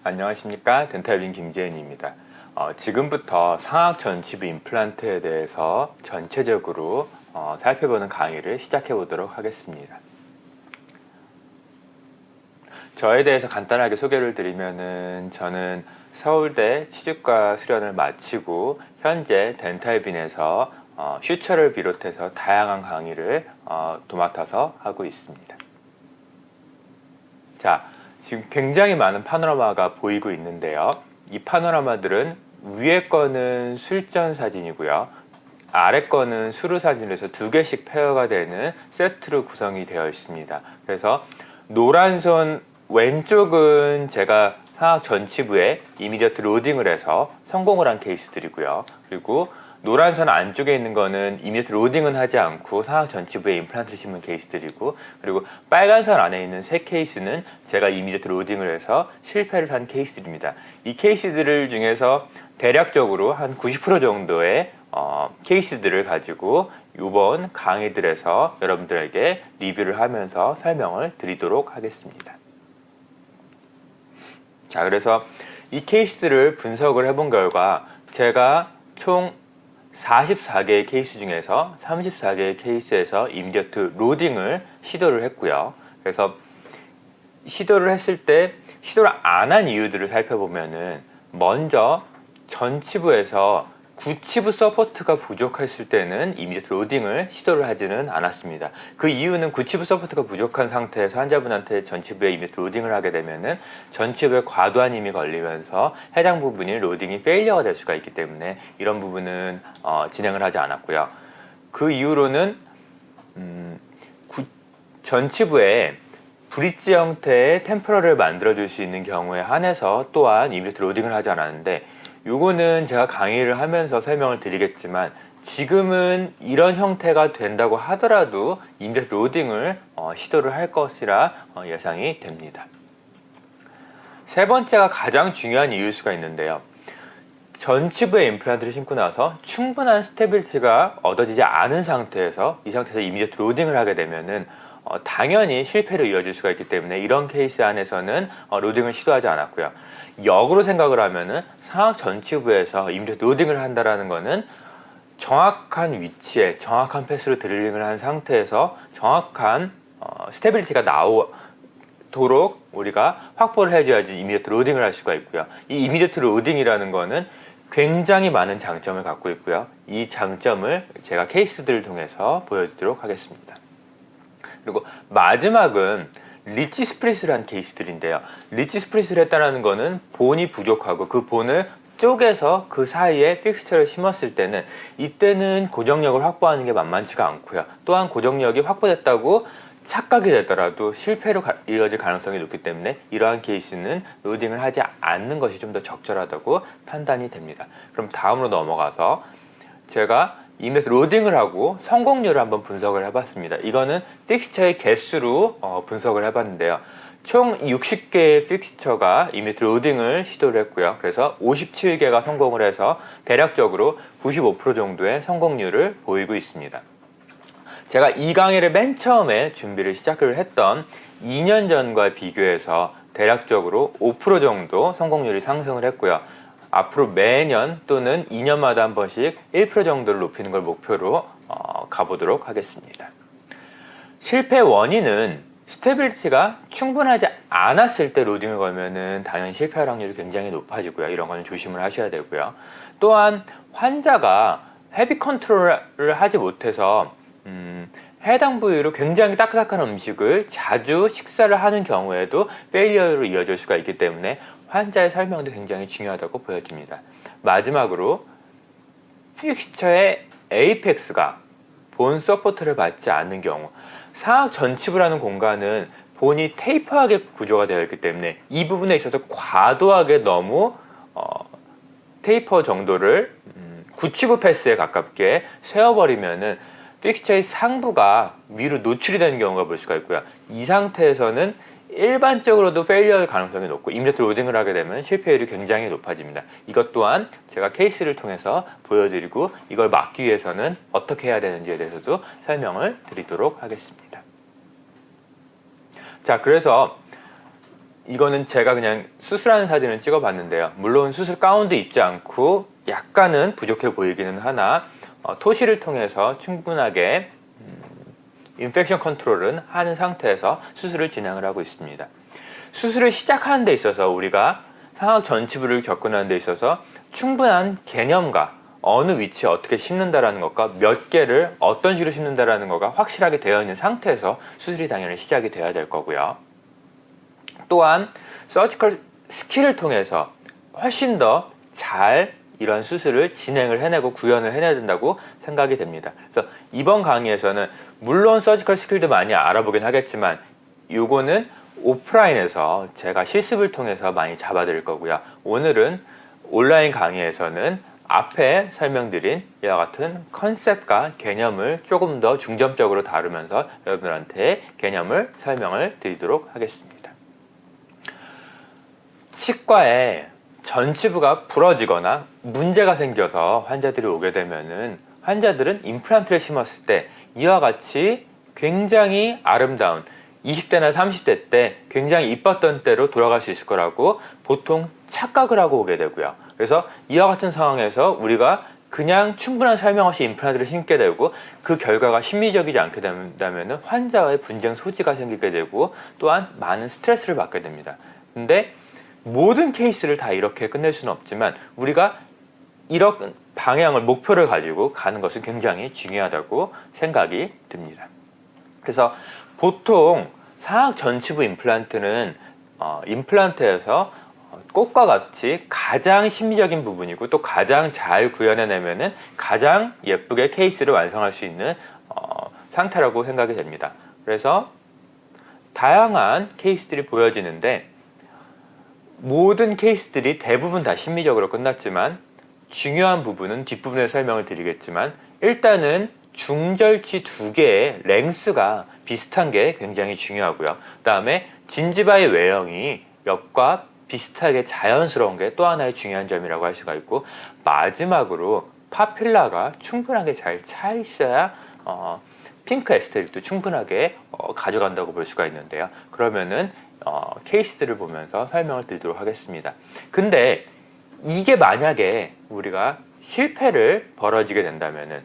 안녕하십니까, 덴탈빈 김재현입니다. 지금부터 상악 전치부 임플란트에 대해서 전체적으로 살펴보는 강의를 시작해 보도록 하겠습니다. 저에 대해서 간단하게 소개를 드리면은, 저는 서울대 치주과 수련을 마치고 현재 덴탈빈에서 슈처를 비롯해서 다양한 강의를 도맡아서 하고 있습니다. 자, 지금 굉장히 많은 파노라마가 보이고 있는데요. 이 파노라마들은 위에 거는 술전 사진이고요. 아래 거는 수루 사진으로 해서 두 개씩 페어가 되는 세트로 구성이 되어 있습니다. 그래서 노란 선 왼쪽은 제가 상악 전치부에 이미디어트 로딩을 해서 성공을 한 케이스들이고요. 그리고 노란 선 안쪽에 있는 거는 이미디어트 로딩은 하지 않고 상악 전치부에 임플란트를 심은 케이스들이고, 그리고 빨간 선 안에 있는 세 케이스는 제가 이미디어트 로딩을 해서 실패를 한 케이스들입니다. 이 케이스들 중에서 대략적으로 한 90% 정도의 케이스들을 가지고 이번 강의들에서 여러분들에게 리뷰를 하면서 설명을 드리도록 하겠습니다. 자, 그래서 이 케이스들을 분석을 해본 결과 제가 총 44개의 케이스 중에서 34개의 케이스에서 이미디어트 로딩을 시도를 했고요. 그래서 시도를 했을 때 시도를 안 한 이유들을 살펴보면은, 먼저 전치부에서 구치부 서포트가 부족했을 때는 이미디어트 로딩을 시도를 하지는 않았습니다. 그 이유는 구치부 서포트가 부족한 상태에서 환자분한테 전치부에 이미디어트 로딩을 하게 되면은 전치부에 과도한 힘이 걸리면서 해당 부분이 로딩이 페일리어가 될 수가 있기 때문에 이런 부분은 진행을 하지 않았고요. 그 이후로는 전치부에 브릿지 형태의 템퍼러를 만들어줄 수 있는 경우에 한해서 또한 이미디어트 로딩을 하지 않았는데, 요거는 제가 강의를 하면서 설명을 드리겠지만, 지금은 이런 형태가 된다고 하더라도 이미디어트 로딩을 시도를 할 것이라 예상이 됩니다. 세 번째가 가장 중요한 이유일 수가 있는데요. 전치부에 임플란트를 심고 나서 충분한 스테빌리티가 얻어지지 않은 상태에서 이 상태에서 이미디어트 로딩을 하게 되면은 당연히 실패로 이어질 수가 있기 때문에 이런 케이스 안에서는 로딩을 시도하지 않았고요. 역으로 생각을 하면은 상악 전치부에서 이미디어트 로딩을 한다라는 거는 정확한 위치에 정확한 패스로 드릴링을 한 상태에서 정확한 스테빌리티가 나오도록 우리가 확보를 해줘야지 이미디어트 로딩을 할 수가 있고요. 이 이미디어트 로딩이라는 거는 굉장히 많은 장점을 갖고 있고요. 이 장점을 제가 케이스들을 통해서 보여드리도록 하겠습니다. 그리고 마지막은 리치 스프릿을 한 케이스들인데요. 리치 스프릿을 했다는 거는 본이 부족하고 그 본을 쪼개서 그 사이에 픽스처를 심었을 때는, 이때는 고정력을 확보하는 게 만만치가 않고요. 또한 고정력이 확보됐다고 착각이 되더라도 실패로 이어질 가능성이 높기 때문에 이러한 케이스는 로딩을 하지 않는 것이 좀 더 적절하다고 판단이 됩니다. 그럼 다음으로 넘어가서 제가 이미디어트 로딩을 하고 성공률을 한번 분석을 해봤습니다. 이거는 픽스처의 개수로 분석을 해봤는데요. 총 60개의 픽스처가 이미디어트 로딩을 시도를 했고요. 그래서 57개가 성공을 해서 대략적으로 95% 정도의 성공률을 보이고 있습니다. 제가 이 강의를 맨 처음에 준비를 시작을 했던 2년 전과 비교해서 대략적으로 5% 정도 성공률이 상승을 했고요. 앞으로 매년 또는 2년마다 한 번씩 1% 정도를 높이는 걸 목표로 가보도록 하겠습니다. 실패 원인은 스테빌리티가 충분하지 않았을 때 로딩을 걸면은 당연히 실패할 확률이 굉장히 높아지고요. 이런 거는 조심을 하셔야 되고요. 또한 환자가 헤비 컨트롤을 하지 못해서 해당 부위로 굉장히 따끈따끈한 음식을 자주 식사를 하는 경우에도 페일리어로 이어질 수가 있기 때문에 환자의 설명도 굉장히 중요하다고 보여집니다. 마지막으로 픽스처의 에이펙스가 본 서포트를 받지 않는 경우, 상악 전치부라는 공간은 본이 테이퍼하게 구조가 되어 있기 때문에 이 부분에 있어서 과도하게 너무 테이퍼 정도를 구치부 패스에 가깝게 세워버리면은 픽스처의 상부가 위로 노출이 되는 경우가 볼 수가 있고요. 이 상태에서는 일반적으로도 페일리어의 가능성이 높고 이미디어트 로딩을 하게 되면 실패율이 굉장히 높아집니다. 이것 또한 제가 케이스를 통해서 보여드리고 이걸 막기 위해서는 어떻게 해야 되는지에 대해서도 설명을 드리도록 하겠습니다. 자, 그래서 이거는 제가 그냥 수술하는 사진을 찍어봤는데요. 물론 수술 가운도 입지 않고 약간은 부족해 보이기는 하나 토시를 통해서 충분하게 인펙션 컨트롤은 하는 상태에서 수술을 진행을 하고 있습니다. 수술을 시작하는 데 있어서 우리가 상악 전치부를 접근하는 데 있어서 충분한 개념과 어느 위치에 어떻게 심는다라는 것과 몇 개를 어떤 식으로 심는다라는 것가 확실하게 되어 있는 상태에서 수술이 당연히 시작이 돼야 될 거고요. 또한 서지컬 스킬을 통해서 훨씬 더 잘 이런 수술을 진행을 해내고 구현을 해내야 된다고 생각이 됩니다. 그래서 이번 강의에서는 물론 서지컬 스킬도 많이 알아보긴 하겠지만 요거는 오프라인에서 제가 실습을 통해서 많이 잡아드릴 거고요. 오늘은 온라인 강의에서는 앞에 설명드린 이와 같은 컨셉과 개념을 조금 더 중점적으로 다루면서 여러분들한테 개념을 설명을 드리도록 하겠습니다. 치과에 전치부가 부러지거나 문제가 생겨서 환자들이 오게 되면은 환자들은 임플란트를 심었을 때 이와 같이 굉장히 아름다운 20대나 30대 때 굉장히 이뻤던 때로 돌아갈 수 있을 거라고 보통 착각을 하고 오게 되고요. 그래서 이와 같은 상황에서 우리가 그냥 충분한 설명 없이 임플란트를 심게 되고 그 결과가 심리적이지 않게 된다면 환자의 분쟁 소지가 생기게 되고 또한 많은 스트레스를 받게 됩니다. 근데 모든 케이스를 다 이렇게 끝낼 수는 없지만 우리가 이런 방향을 목표를 가지고 가는 것은 굉장히 중요하다고 생각이 듭니다. 그래서 보통 상악 전치부 임플란트는 임플란트에서 꽃과 같이 가장 심리적인 부분이고 또 가장 잘 구현해내면은 가장 예쁘게 케이스를 완성할 수 있는 상태라고 생각이 됩니다. 그래서 다양한 케이스들이 보여지는데 모든 케이스들이 대부분 다 심리적으로 끝났지만 중요한 부분은 뒷부분에 설명을 드리겠지만 일단은 중절치 두 개의 랭스가 비슷한 게 굉장히 중요하고요. 그 다음에 진지바의 외형이 옆과 비슷하게 자연스러운 게 또 하나의 중요한 점이라고 할 수가 있고 마지막으로 파필라가 충분하게 잘 차 있어야 핑크 에스테틱도 충분하게 가져간다고 볼 수가 있는데요. 그러면은 케이스들을 보면서 설명을 드리도록 하겠습니다. 근데 이게 만약에 우리가 실패를 벌어지게 된다면은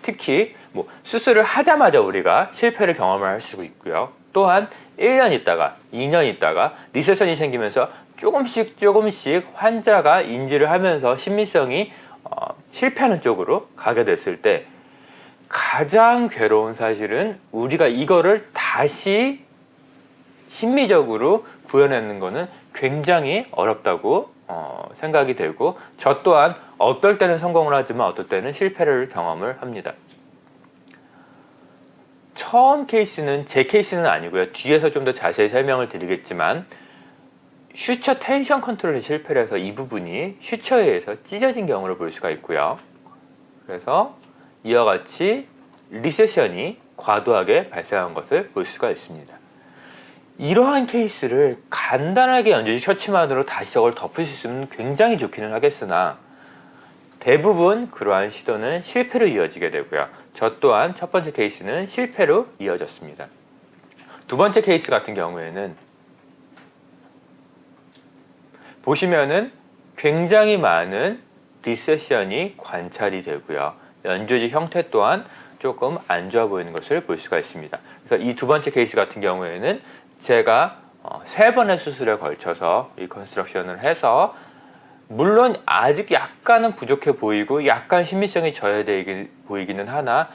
특히 뭐 수술을 하자마자 우리가 실패를 경험을 할 수 있고요. 또한 1년 있다가 2년 있다가 리세션이 생기면서 조금씩 환자가 인지를 하면서 심리성이 실패하는 쪽으로 가게 됐을 때 가장 괴로운 사실은 우리가 이거를 다시 심리적으로 구현하는 거는 굉장히 어렵다고 생각이 되고 저 또한 어떨 때는 성공을 하지만 어떨 때는 실패를 경험을 합니다. 처음 케이스는 제 케이스는 아니고요. 뒤에서 좀 더 자세히 설명을 드리겠지만 슈처 텐션 컨트롤이 실패를 해서 이 부분이 슈처에 의해서 찢어진 경우를 볼 수가 있고요. 그래서 이와 같이 리세션이 과도하게 발생한 것을 볼 수가 있습니다. 이러한 케이스를 간단하게 연조직 처치만으로 다시 저걸 덮을 수 있으면 굉장히 좋기는 하겠으나 대부분 그러한 시도는 실패로 이어지게 되고요. 저 또한 첫 번째 케이스는 실패로 이어졌습니다. 두 번째 케이스 같은 경우에는 보시면은 굉장히 많은 리세션이 관찰이 되고요. 연조직 형태 또한 조금 안 좋아 보이는 것을 볼 수가 있습니다. 그래서 이 두 번째 케이스 같은 경우에는 제가 3번의 수술에 걸쳐서 리컨스트럭션을 해서 물론 아직 약간은 부족해 보이고 약간 심미성이 저해되어 보이기는 하나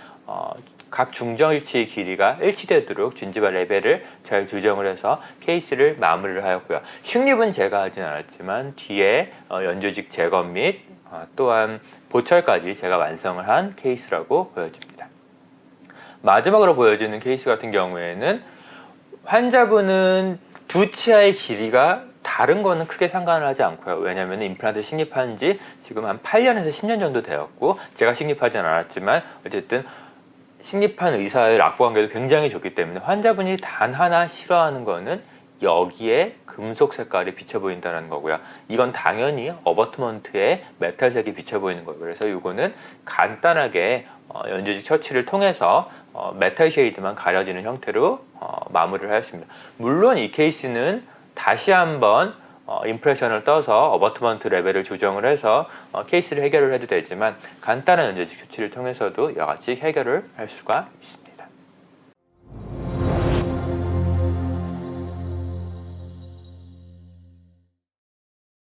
각 중정일치의 길이가 일치되도록 진지바 레벨을 잘 조정을 해서 케이스를 마무리를 하였고요. 식립은 제가 하진 않았지만 뒤에 연조직 제거 및 또한 보철까지 제가 완성을 한 케이스라고 보여집니다. 마지막으로 보여지는 케이스 같은 경우에는 환자분은 두 치아의 길이가 다른 거는 크게 상관을 하지 않고요. 왜냐하면 임플란트 식립한 지 지금 한 8년에서 10년 정도 되었고 제가 식립하진 않았지만 어쨌든 식립한 의사의 락부관계도 굉장히 좋기 때문에 환자분이 단 하나 싫어하는 거는 여기에 금속 색깔이 비쳐 보인다는 거고요. 이건 당연히 어버트먼트에 메탈색이 비쳐 보이는 거고요. 그래서 이거는 간단하게 연조직 처치를 통해서 메탈 쉐이드만 가려지는 형태로 마무리를 하였습니다. 물론 이 케이스는 다시 한번 임프레션을 떠서 어버트먼트 레벨을 조정을 해서 케이스를 해결을 해도 되지만 간단한 연재직 조치를 통해서도 이와 같이 해결을 할 수가 있습니다.